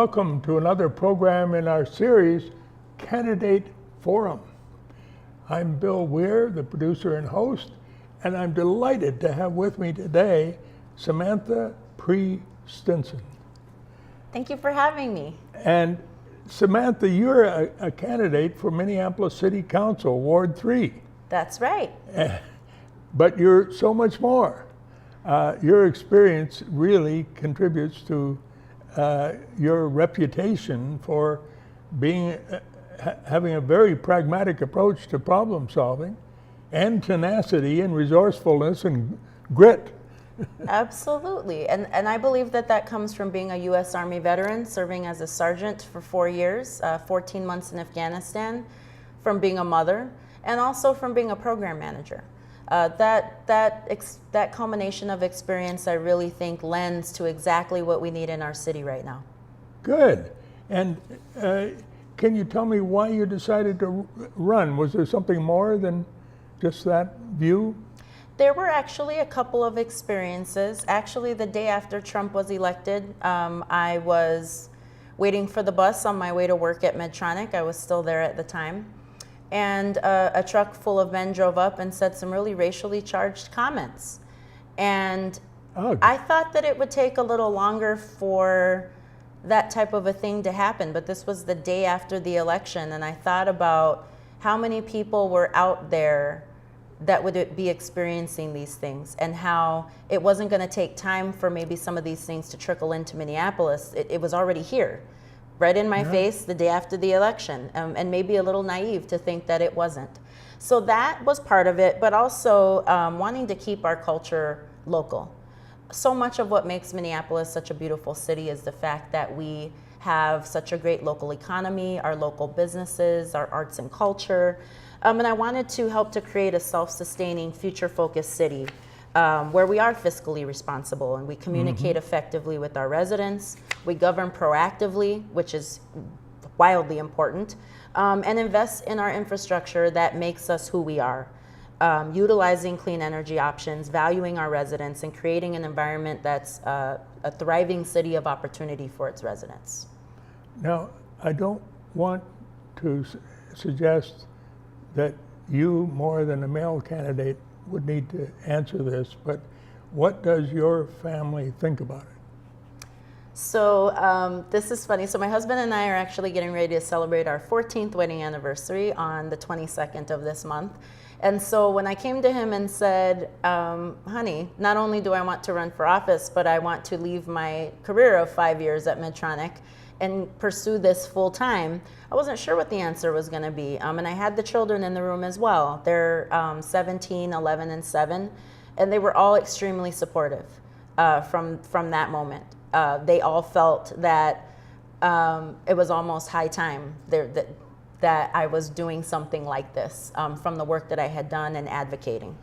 Welcome to another program in our series, Candidate Forum. I'm Bill Weir, the producer and host, and I'm delighted to have with me today Samantha Pree Stinson. Thank you for having me. And Samantha, you're a candidate for Minneapolis City Council, Ward 3. That's right. But you're so much more. Your experience really contributes to your reputation for being having a very pragmatic approach to problem solving and tenacity and resourcefulness and grit. Absolutely. And I believe that that comes from being a U.S. Army veteran, serving as a sergeant for 4 years, 14 months in Afghanistan, from being a mother, and also from being a program manager. That culmination of experience, I really think, lends to exactly what we need in our city right now. Good. And can you tell me why you decided to run? Was there something more than just that view? There were actually a couple of experiences. Actually, the day after Trump was elected, I was waiting for the bus on my way to work at Medtronic. I was still there at the time. And a truck full of men drove up and said some really racially charged comments. And I thought that it would take a little longer for that type of a thing to happen, but this was the day after the election, and I thought about how many people were out there that would be experiencing these things, and how it wasn't going to take time for maybe some of these things to trickle into Minneapolis. It was already here, right in my face the day after the election, and maybe a little naive to think that it wasn't. So that was part of it, but also wanting to keep our culture local. So much of what makes Minneapolis such a beautiful city is the fact that we have such a great local economy, our local businesses, our arts and culture. And I wanted to help to create a self-sustaining, future-focused city where we are fiscally responsible and we communicate effectively with our residents, we govern proactively, which is wildly important, and invest in our infrastructure that makes us who we are. Utilizing clean energy options, valuing our residents, and creating an environment that's a thriving city of opportunity for its residents. Now, I don't want to suggest that you, more than a male candidate, would need to answer this, but what does your family think about it? So this is funny. So my husband and I are actually getting ready to celebrate our 14th wedding anniversary on the 22nd of this month. And so when I came to him and said, honey, not only do I want to run for office, but I want to leave my career of 5 years at Medtronic and pursue this full time, I wasn't sure what the answer was going to be. And I had the children in the room as well. They're 17, 11, and 7, and they were all extremely supportive from that moment. They all felt that it was almost high time that I was doing something like this from the work that I had done and advocating.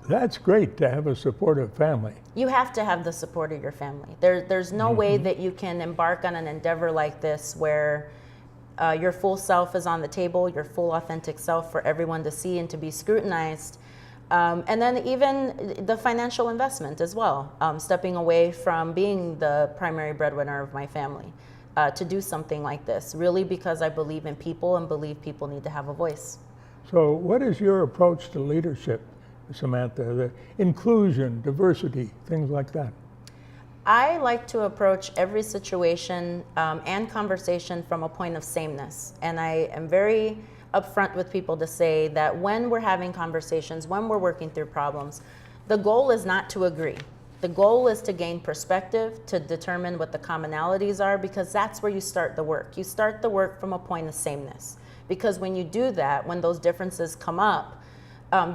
That's great to have a supportive family. You have to have the support of your family. There's no way that you can embark on an endeavor like this where your full self is on the table, your full authentic self for everyone to see and to be scrutinized. And then even the financial investment as well, stepping away from being the primary breadwinner of my family to do something like this, really because I believe in people and believe people need to have a voice. So what is your approach to leadership, Samantha? The inclusion, diversity, things like that. I like to approach every situation and conversation from a point of sameness. And I am very upfront with people to say that when we're having conversations, when we're working through problems, the goal is not to agree. The goal is to gain perspective, to determine what the commonalities are, because that's where you start the work. You start the work from a point of sameness. Because when you do that, when those differences come up,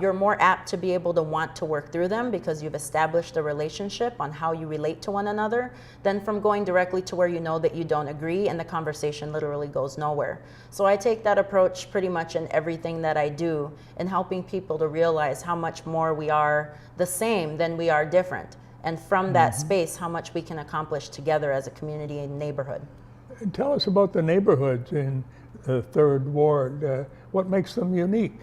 you're more apt to be able to want to work through them because you've established a relationship on how you relate to one another, than from going directly to where you know that you don't agree and the conversation literally goes nowhere. So I take that approach pretty much in everything that I do, in helping people to realize how much more we are the same than we are different. And from that space, how much we can accomplish together as a community and neighborhood. Tell us about the neighborhoods in the 3rd Ward. What makes them unique?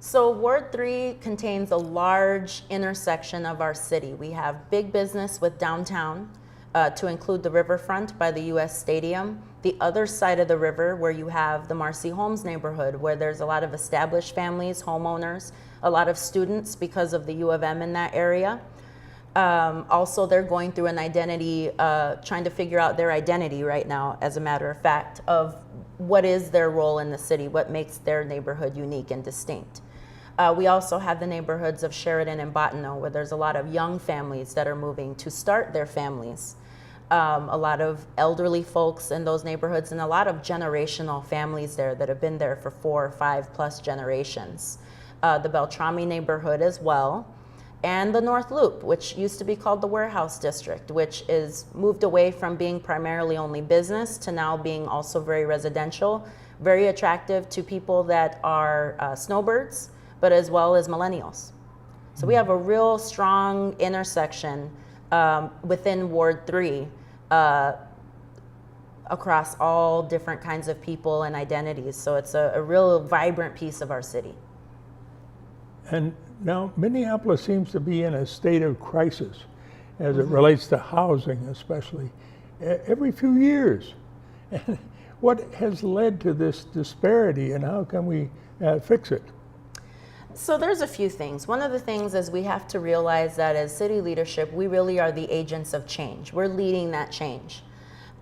So Ward 3 contains a large intersection of our city. We have big business with downtown. to include the riverfront by the US Stadium, the other side of the river where you have the Marcy Holmes neighborhood, where there's a lot of established families, homeowners, a lot of students because of the U of M in that area. Also, they're going through an identity, trying to figure out their identity right now, as a matter of fact, of what is their role in the city, what makes their neighborhood unique and distinct. We also have the neighborhoods of Sheridan and Bottineau, where there's a lot of young families that are moving to start their families. A lot of elderly folks in those neighborhoods, and a lot of generational families there that have been there for 4 or 5+ generations. The Beltrami neighborhood as well, and the North Loop, which used to be called the Warehouse District, which is moved away from being primarily only business to now being also very residential, very attractive to people that are snowbirds, but as well as millennials. So we have a real strong intersection within Ward 3 across all different kinds of people and identities. So it's a real vibrant piece of our city. And now Minneapolis seems to be in a state of crisis as it relates to housing, especially, every few years. And what has led to this disparity, and how can we fix it? So there's a few things. One of the things is we have to realize that as city leadership, we really are the agents of change. We're leading that change.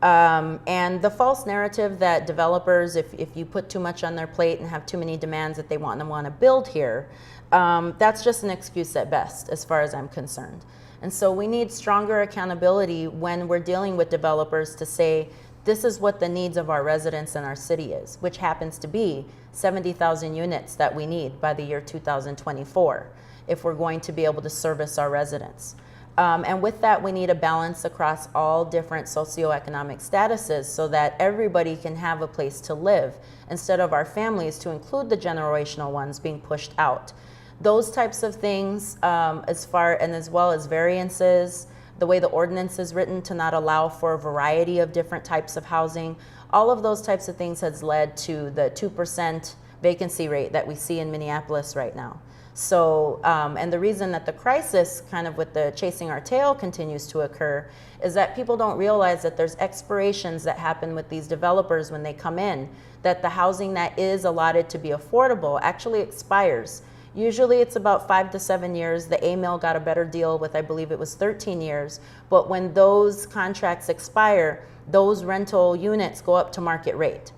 And the false narrative that developers, if you put too much on their plate and have too many demands that they want to build here, that's just an excuse at best, as far as I'm concerned. And so we need stronger accountability when we're dealing with developers to say, this is what the needs of our residents in our city is, which happens to be 70,000 units that we need by the year 2024 if we're going to be able to service our residents. And with that, we need a balance across all different socioeconomic statuses so that everybody can have a place to live instead of our families, to include the generational ones, being pushed out. Those types of things, as well as variances, the way the ordinance is written to not allow for a variety of different types of housing, all of those types of things has led to the 2% vacancy rate that we see in Minneapolis right now. So, and the reason that the crisis, kind of with the chasing our tail, continues to occur is that people don't realize that there's expirations that happen with these developers when they come in, that the housing that is allotted to be affordable actually expires. Usually it's about 5 to 7 years. The A-Mill got a better deal with, I believe it was 13 years. But when those contracts expire, those rental units go up to market rate.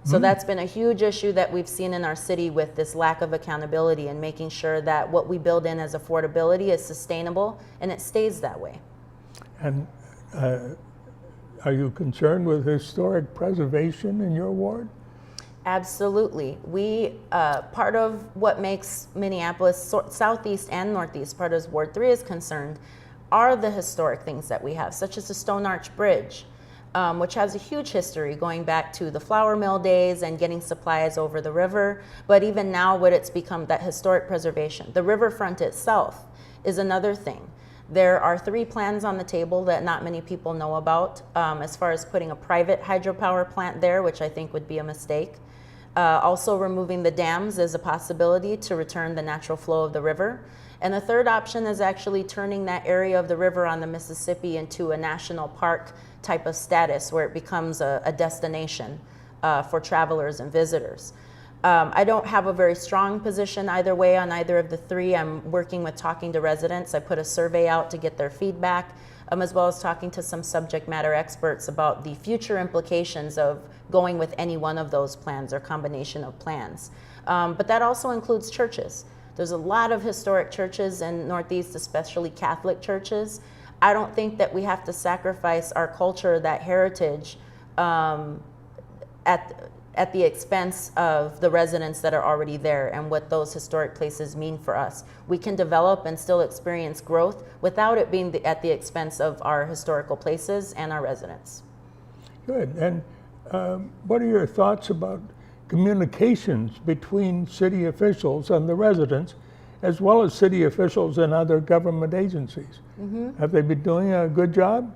So that's been a huge issue that we've seen in our city with this lack of accountability and making sure that what we build in as affordability is sustainable and it stays that way. And are you concerned with historic preservation in your ward? Absolutely. We, part of what makes Minneapolis Southeast and Northeast, part as Ward 3 is concerned, are the historic things that we have, such as the Stone Arch Bridge, which has a huge history going back to the flour mill days and getting supplies over the river. But even now, what it's become, that historic preservation. The riverfront itself is another thing. There are 3 plans on the table that not many people know about, as far as putting a private hydropower plant there, which I think would be a mistake. Also removing the dams is a possibility to return the natural flow of the river. And the third option is actually turning that area of the river on the Mississippi into a national park type of status where it becomes a destination for travelers and visitors. I don't have a very strong position either way on either of the 3. I'm working with talking to residents. I put a survey out to get their feedback, as well as talking to some subject matter experts about the future implications of going with any one of those plans or combination of plans. But that also includes churches. There's a lot of historic churches in Northeast, especially Catholic churches. I don't think that we have to sacrifice our culture, that heritage, at the expense of the residents that are already there and what those historic places mean for us. We can develop and still experience growth without it being at the expense of our historical places and our residents. Good. And what are your thoughts about communications between city officials and the residents, as well as city officials and other government agencies? Have they been doing a good job?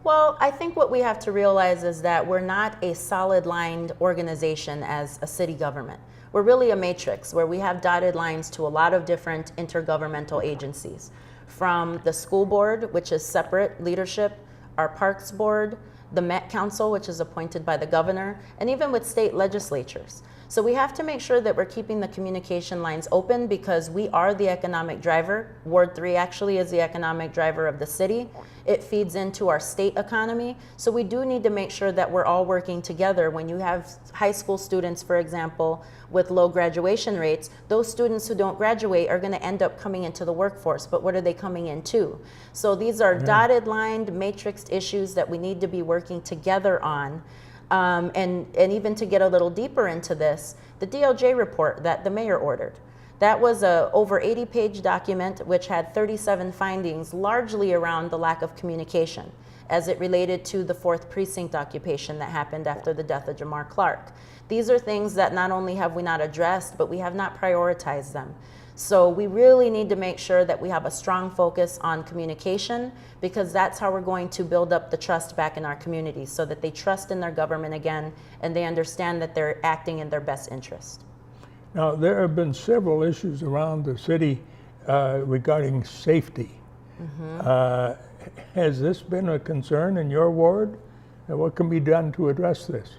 Well, I think what we have to realize is that we're not a solid-lined organization as a city government. We're really a matrix where we have dotted lines to a lot of different intergovernmental agencies. from the school board, which is separate leadership, our parks board, the Met Council, which is appointed by the governor, and even with state legislatures. So we have to make sure that we're keeping the communication lines open because we are the economic driver. Ward 3 actually is the economic driver of the city. It feeds into our state economy. So we do need to make sure that we're all working together. When you have high school students, for example, with low graduation rates, those students who don't graduate are going to end up coming into the workforce. But what are they coming into? So these are dotted lined, matrixed issues that we need to be working together on. And even to get a little deeper into this, the DOJ report that the mayor ordered, that was a over 80-page document which had 37 findings, largely around the lack of communication as it related to the 4th precinct occupation that happened after the death of Jamar Clark. These are things that not only have we not addressed, but we have not prioritized them. So we really need to make sure that we have a strong focus on communication because that's how we're going to build up the trust back in our communities so that they trust in their government again and they understand that they're acting in their best interest. Now, there have been several issues around the city regarding safety. Has this been a concern in your ward? And what can be done to address this?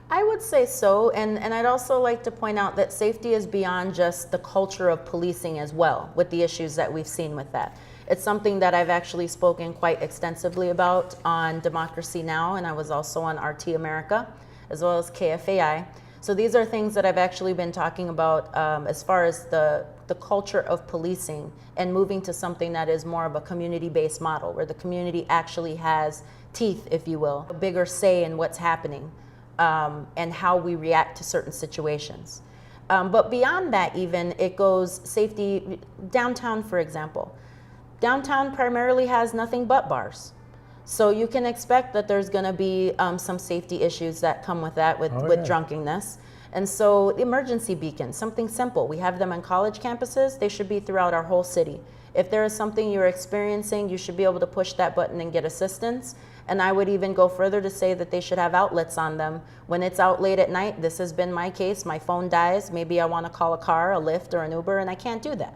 I would say so, and I'd also like to point out that safety is beyond just the culture of policing as well, with the issues that we've seen with that. It's something that I've actually spoken quite extensively about on Democracy Now!, and I was also on RT America, as well as KFAI. So these are things that I've actually been talking about as far as the culture of policing and moving to something that is more of a community-based model, where the community actually has teeth, if you will, a bigger say in what's happening. And how we react to certain situations. But beyond that even, it goes safety. Downtown, for example. Downtown primarily has nothing but bars. So you can expect that there's gonna be some safety issues that come with that, with drunkenness. And so emergency beacons, something simple. We have them on college campuses. They should be throughout our whole city. If there is something you're experiencing, you should be able to push that button and get assistance. And I would even go further to say that they should have outlets on them. When it's out late at night, this has been my case, my phone dies, maybe I want to call a car, a Lyft, or an Uber, and I can't do that.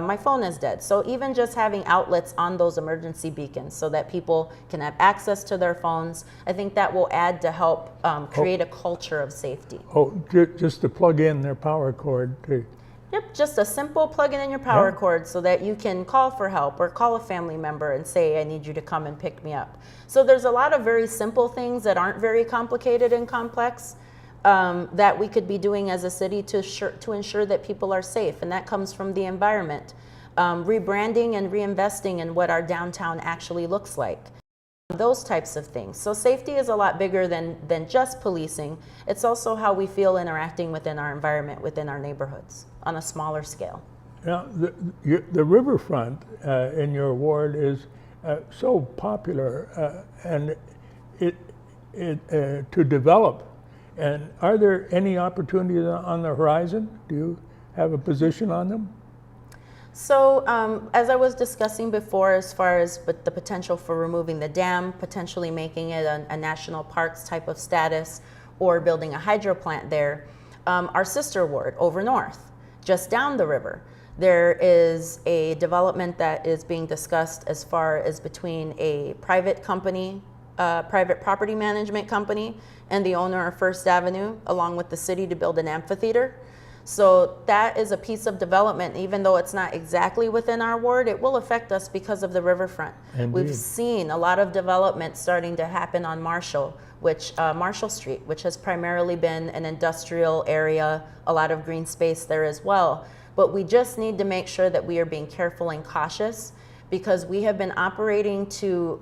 My phone is dead. So even just having outlets on those emergency beacons so that people can have access to their phones, I think that will add to help create a culture of safety. Just to plug in their power cord to... Yep, just a simple plug it in your power cord so that you can call for help or call a family member and say, I need you to come and pick me up. So there's a lot of very simple things that aren't very complicated and complex that we could be doing as a city to ensure that people are safe, and that comes from the environment. Rebranding and reinvesting in what our downtown actually looks like. Those types of things. So safety is a lot bigger than just policing. It's also how we feel interacting within our environment, within our neighborhoods, on a smaller scale. Now, the riverfront in your ward is so popular and to develop. And are there any opportunities on the horizon? Do you have a position on them? So as I was discussing before, as far as the potential for removing the dam, potentially making it a national parks type of status, or building a hydro plant there, our sister ward over north, just down the river, there is a development that is being discussed as far as between a private company, private property management company, and the owner of First Avenue, along with the city, to build an amphitheater. So that is a piece of development. Even though it's not exactly within our ward, it will affect us because of the riverfront. Indeed. We've seen a lot of development starting to happen on Marshall, Marshall Street, which has primarily been an industrial area, a lot of green space there as well. But we just need to make sure that we are being careful and cautious, because we have been operating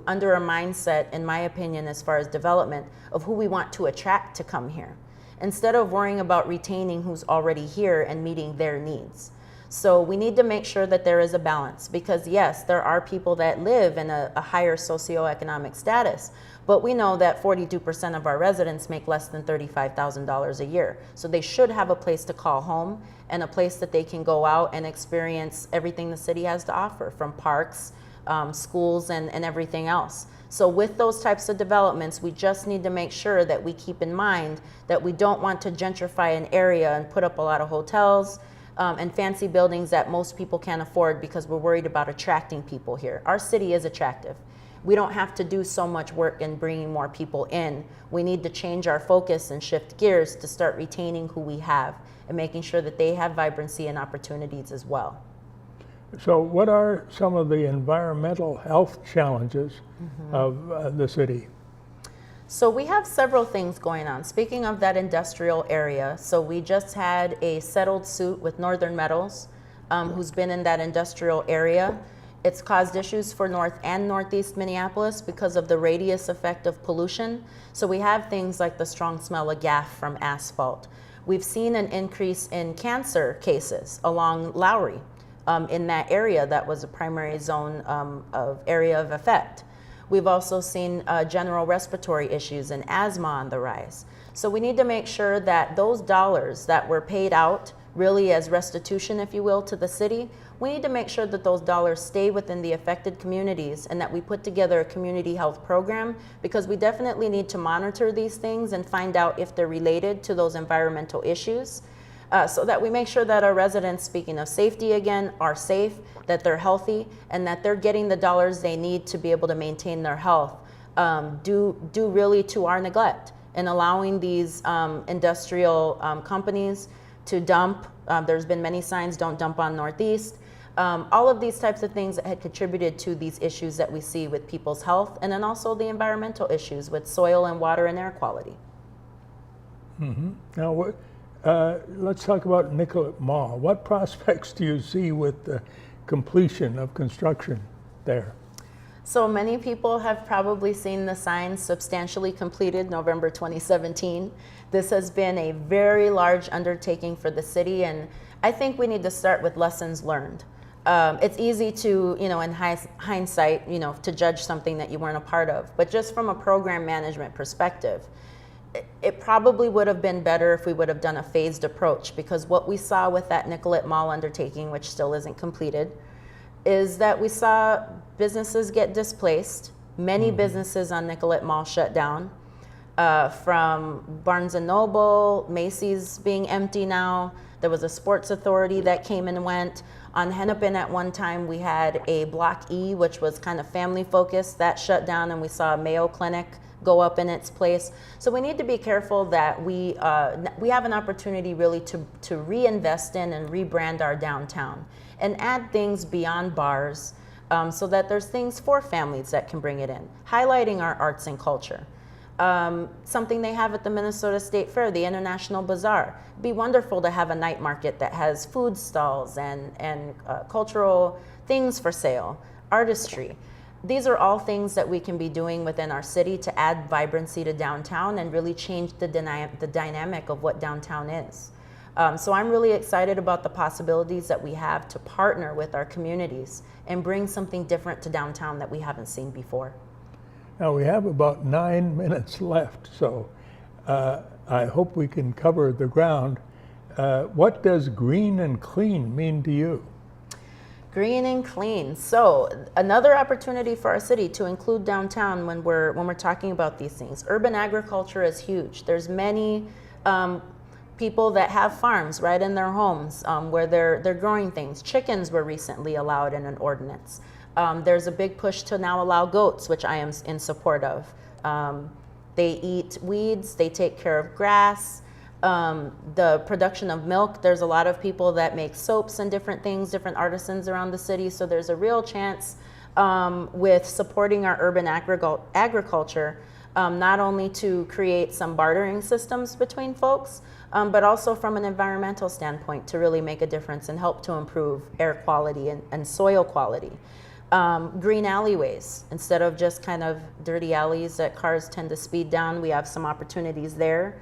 under a mindset, in my opinion, as far as development, of who we want to attract to come here, instead of worrying about retaining who's already here and meeting their needs. So we need to make sure that there is a balance, because yes, there are people that live in a higher socioeconomic status, but we know that 42% of our residents make less than $35,000 a year. So they should have a place to call home and a place that they can go out and experience everything the city has to offer, from parks, schools, and everything else. So with those types of developments, we just need to make sure that we keep in mind that we don't want to gentrify an area and put up a lot of hotels, and fancy buildings that most people can't afford because we're worried about attracting people here. Our city is attractive. We don't have to do so much work in bringing more people in. We need to change our focus and shift gears to start retaining who we have and making sure that they have vibrancy and opportunities as well. So what are some of the environmental health challenges of the city? So we have several things going on. Speaking of that industrial area, so we just had a settled suit with Northern Metals, who's been in that industrial area. It's caused issues for North and Northeast Minneapolis because of the radius effect of pollution. So we have things like the strong smell of gaff from asphalt. We've seen an increase in cancer cases along Lowry. In that area that was a primary zone of area of effect. We've also seen general respiratory issues and asthma on the rise. So we need to make sure that those dollars that were paid out really as restitution, if you will, to the city, we need to make sure that those dollars stay within the affected communities and that we put together a community health program, because we definitely need to monitor these things and find out if they're related to those environmental issues. So that we make sure that our residents, speaking of safety again, are safe, that they're healthy, and that they're getting the dollars they need to be able to maintain their health, due really to our neglect in allowing these industrial companies to dump. There's been many signs, don't dump on Northeast. All of these types of things that had contributed to these issues that we see with people's health, and then also the environmental issues with soil and water and air quality. Now, let's talk about Nicollet Mall. What prospects do you see with the completion of construction there? So many people have probably seen the signs substantially completed November 2017. This has been a very large undertaking for the city, and I think we need to start with lessons learned. It's easy to, in hindsight, to judge something that you weren't a part of, but just from a program management perspective, it probably would have been better if we would have done a phased approach, because what we saw with that Nicollet Mall undertaking, which still isn't completed, is that we saw businesses get displaced. Many businesses on Nicollet Mall shut down, from Barnes & Noble, Macy's being empty now. There was a Sports Authority that came and went. On Hennepin at one time, we had a Block E, which was kind of family focused, that shut down, and we saw a Mayo Clinic go up in its place. So we need to be careful that we have an opportunity really to reinvest in and rebrand our downtown and add things beyond bars, so that there's things for families that can bring it in, highlighting our arts and culture. Something they have at the Minnesota State Fair, the International Bazaar. It'd be wonderful to have a night market that has food stalls and cultural things for sale, artistry. These are all things that we can be doing within our city to add vibrancy to downtown and really change the dynamic of what downtown is. So I'm really excited about the possibilities that we have to partner with our communities and bring something different to downtown that we haven't seen before. Now, we have about 9 minutes left, so I hope we can cover the ground. What does green and clean mean to you? Green and clean. So another opportunity for our city to include downtown when we're talking about these things. Urban agriculture is huge. There's many people that have farms right in their homes, where they're growing things. Chickens were recently allowed in an ordinance. There's a big push to now allow goats, which I am in support of. They eat weeds, they take care of grass. The production of milk, there's a lot of people that make soaps and different things, different artisans around the city. So there's a real chance with supporting our urban agriculture, not only to create some bartering systems between folks, but also from an environmental standpoint to really make a difference and help to improve air quality and soil quality. Green alleyways, instead of just kind of dirty alleys that cars tend to speed down, we have some opportunities there.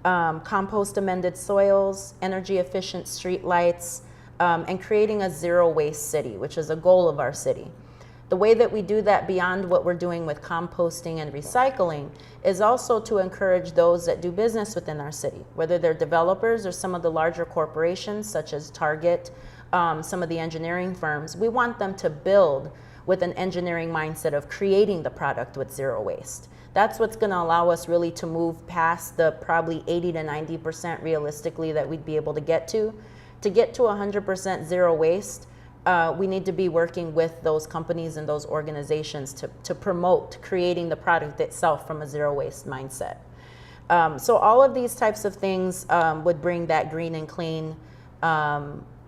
Compost amended soils, energy efficient street lights, and creating a zero waste city, which is a goal of our city. The way that we do that beyond what we're doing with composting and recycling is also to encourage those that do business within our city, whether they're developers or some of the larger corporations such as Target, some of the engineering firms. We want them to build with an engineering mindset of creating the product with zero waste. That's what's going to allow us really to move past the probably 80 to 90% realistically that we'd be able to get to To get to 100% zero waste, we need to be working with those companies and those organizations to promote creating the product itself from a zero waste mindset. So all of these types of things would bring that green and clean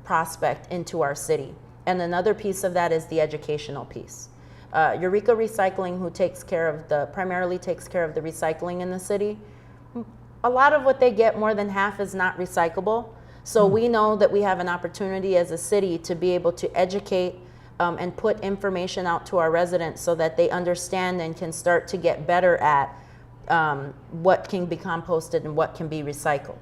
prospect into our city. And another piece of that is the educational piece. Eureka Recycling, who primarily takes care of the recycling in the city, a lot of what they get, more than half, is not recyclable. So we know that we have an opportunity as a city to be able to educate and put information out to our residents so that they understand and can start to get better at what can be composted and what can be recycled.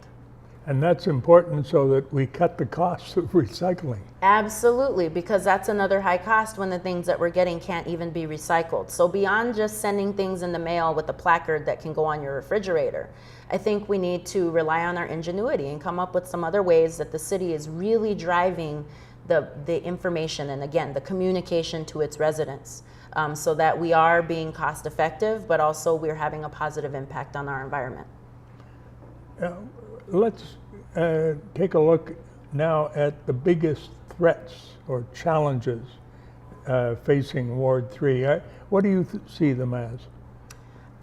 And that's important so that we cut the costs of recycling. Absolutely, because that's another high cost when the things that we're getting can't even be recycled. So beyond just sending things in the mail with a placard that can go on your refrigerator, I think we need to rely on our ingenuity and come up with some other ways that the city is really driving the information and, again, the communication to its residents, so that we are being cost effective, but also we're having a positive impact on our environment. Let's take a look now at the biggest threats or challenges facing Ward 3. What do you see them as?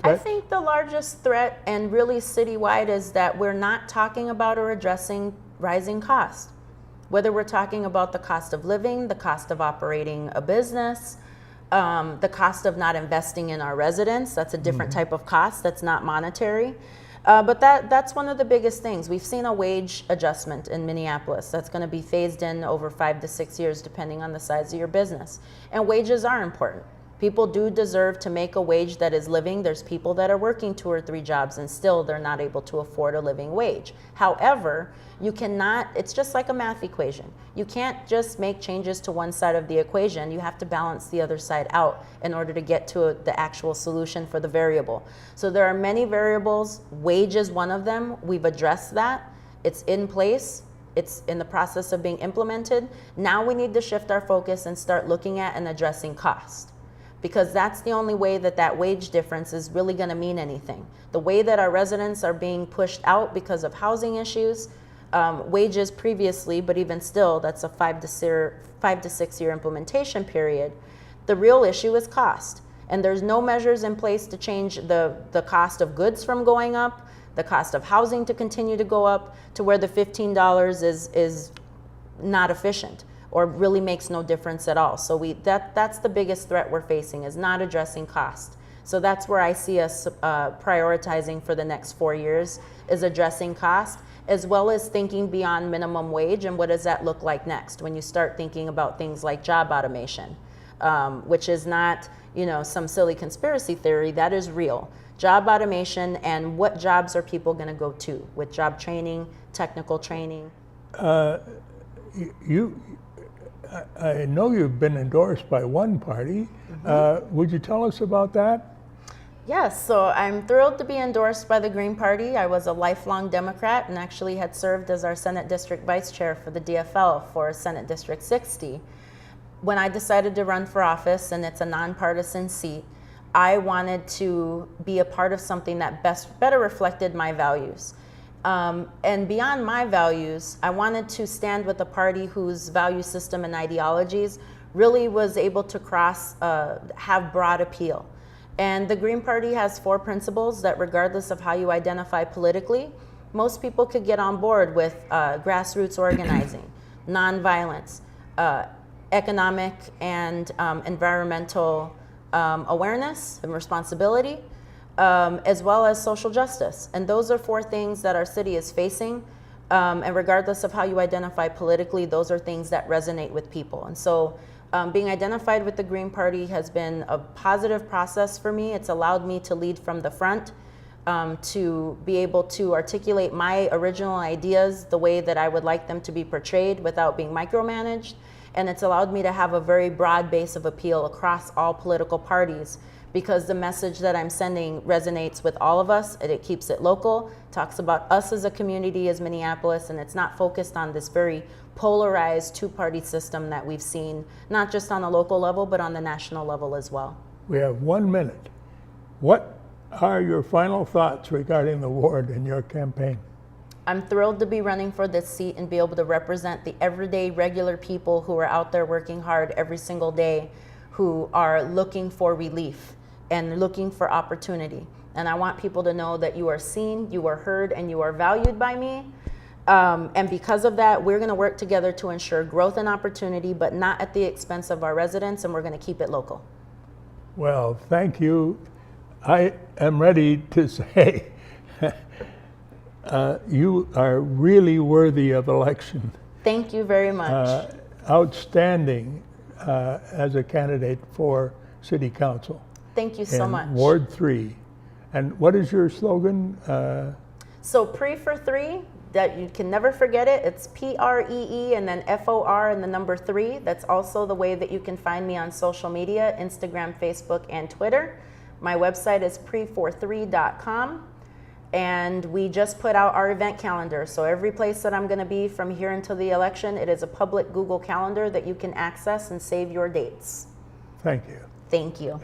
I think the largest threat, and really citywide, is that we're not talking about or addressing rising costs. Whether we're talking about the cost of living, the cost of operating a business, the cost of not investing in our residents, that's a different type of cost that's not monetary. But that's one of the biggest things. We've seen a wage adjustment in Minneapolis that's going to be phased in over 5 to 6 years, depending on the size of your business. And wages are important. People do deserve to make a wage that is living. There's people that are working 2 or 3 jobs and still they're not able to afford a living wage. However, you cannot, it's just like a math equation. You can't just make changes to one side of the equation. You have to balance the other side out in order to get to the actual solution for the variable. So there are many variables. Wage is one of them. We've addressed that. It's in place. It's in the process of being implemented. Now we need to shift our focus and start looking at and addressing cost, because that's the only way that wage difference is really going to mean anything. The way that our residents are being pushed out because of housing issues, wages previously, but even still, that's a 5 to 6 year implementation period. The real issue is cost. And there's no measures in place to change the cost of goods from going up, the cost of housing to continue to go up, to where the $15 is not efficient or really makes no difference at all. So that's the biggest threat we're facing, is not addressing cost. So that's where I see us prioritizing for the next 4 years, is addressing cost, as well as thinking beyond minimum wage and what does that look like next when you start thinking about things like job automation, which is not, some silly conspiracy theory. That is real. Job automation, and what jobs are people going to go to with job training, technical training. I know you've been endorsed by one party. Would you tell us about that? Yes, so I'm thrilled to be endorsed by the Green Party. I was a lifelong Democrat and actually had served as our Senate District Vice Chair for the DFL for Senate District 60. When I decided to run for office, and it's a nonpartisan seat, I wanted to be a part of something that better reflected my values. And beyond my values, I wanted to stand with a party whose value system and ideologies really was able to have broad appeal. And the Green Party has 4 principles that, regardless of how you identify politically, most people could get on board with: grassroots organizing, nonviolence, economic and environmental awareness and responsibility, as well as social justice. And those are 4 things that our city is facing. And regardless of how you identify politically, those are things that resonate with people. And so being identified with the Green Party has been a positive process for me. It's allowed me to lead from the front, to be able to articulate my original ideas the way that I would like them to be portrayed without being micromanaged. And it's allowed me to have a very broad base of appeal across all political parties, because the message that I'm sending resonates with all of us, and it keeps it local, talks about us as a community, as Minneapolis, and it's not focused on this very polarized 2-party system that we've seen, not just on a local level, but on the national level as well. We have 1 minute. What are your final thoughts regarding the ward and your campaign? I'm thrilled to be running for this seat and be able to represent the everyday regular people who are out there working hard every single day, who are looking for relief and looking for opportunity. And I want people to know that you are seen, you are heard, and you are valued by me. And because of that, we're going to work together to ensure growth and opportunity, but not at the expense of our residents, and we're going to keep it local. Well, thank you. I am ready to say you are really worthy of election. Thank you very much. Outstanding as a candidate for City Council. Thank you so much. Ward 3. And what is your slogan? So Pree for 3, that you can never forget it. It's PREE and then FOR and the number 3. That's also the way that you can find me on social media, Instagram, Facebook, and Twitter. My website is pree43.com. And we just put out our event calendar. So every place that I'm going to be from here until the election, it is a public Google Calendar that you can access and save your dates. Thank you. Thank you.